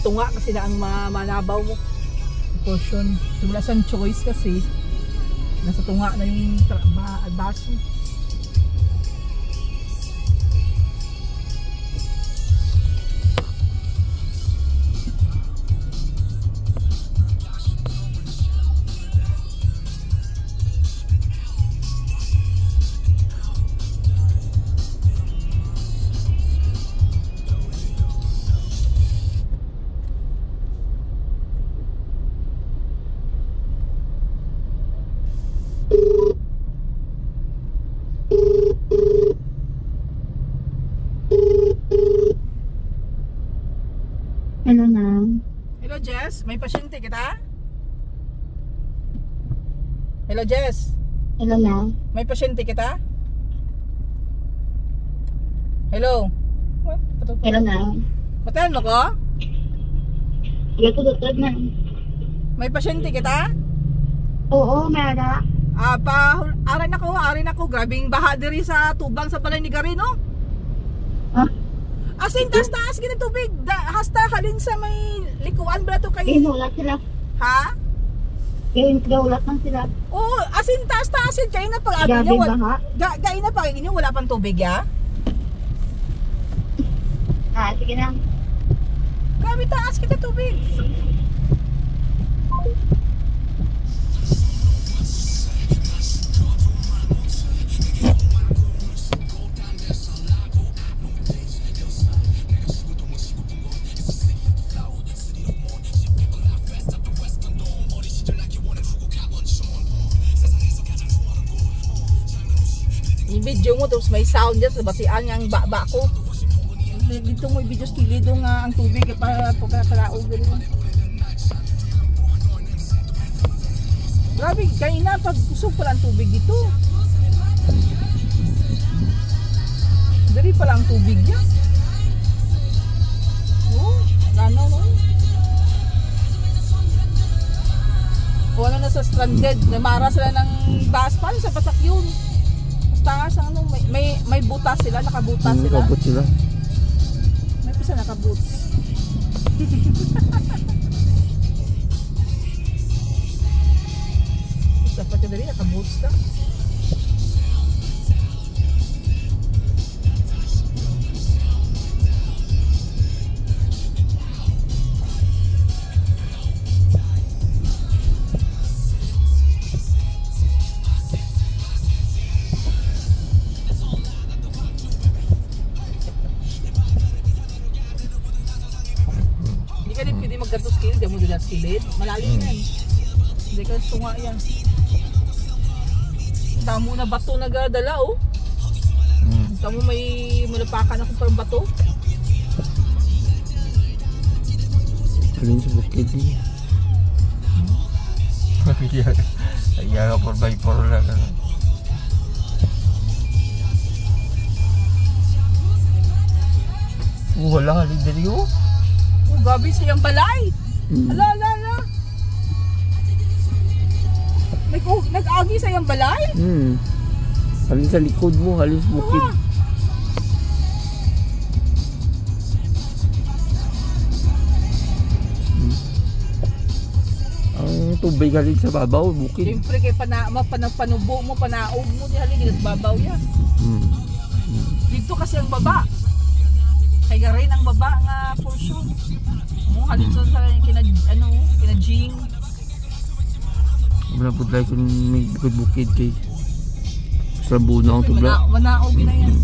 tunga kasi na ang manabaw mo. Portion. Wala siyang choice kasi nasa tunga na yung baso. Hello na. Hello Jess, may pasyente kita? Hello Jess. Hello na. May pasyente kita? Hello. What? Hello na. Patayan mo ko? Gatutod na. May pasyente kita? Oo, Mara. Arin ako. Grabing baha diri sa tubang sa balay ni Garino. Ha? Asin taas gina tubig. Hasta halin sa may likuan bala to kay. Inulat sila. Ha? Inulat lang sila. Oo, asin taas kay na pag Grabe niyo. baha. Gain na pag inyo wala pang tubig ya. Sige na. Grabe taas kita tubig. Video mo tapos may sound dyan sa basian nga ang baba ko. Dito mo i-video skilido nga ang tubig para pagkakalaog gano'n. Grabe, kayo na pag gusto pala ang tubig dito. Dari pala ang tubig yan. Oh, gano no? Wala na sa stranded, namara sila ng bus pa sa pasak yun. Taas ang ano, may butas sila, nakabutas sila. Nakabut sila. May pisa nakabuts. Dapat ka dali, nakabuts ka. Maggatos kilid, di mo dila kilid. Malalim yan. Hindi ka tunga yan. Damo na bato nagadala oh. Damo may malapakan ako parang bato. Alin sa bukid niya. Kaya ka 4x4 lang. Wala halid dali oh. Oh, gabi sa iyang balay. Ala. Nag-agi sa iyang balay? Halin sa likod mo, halin sa bukid. Ang tubig halin sa babaw, bukid. Siyempre kay panubo mo, panaog mo, di halin sa babaw yan. Dito kasi ang baba. Kaya rin ang baba nga portion. Halin sa kina Jing. Wala po tayo kung may bukid kay sa buno ang tubla. Manaog na yan.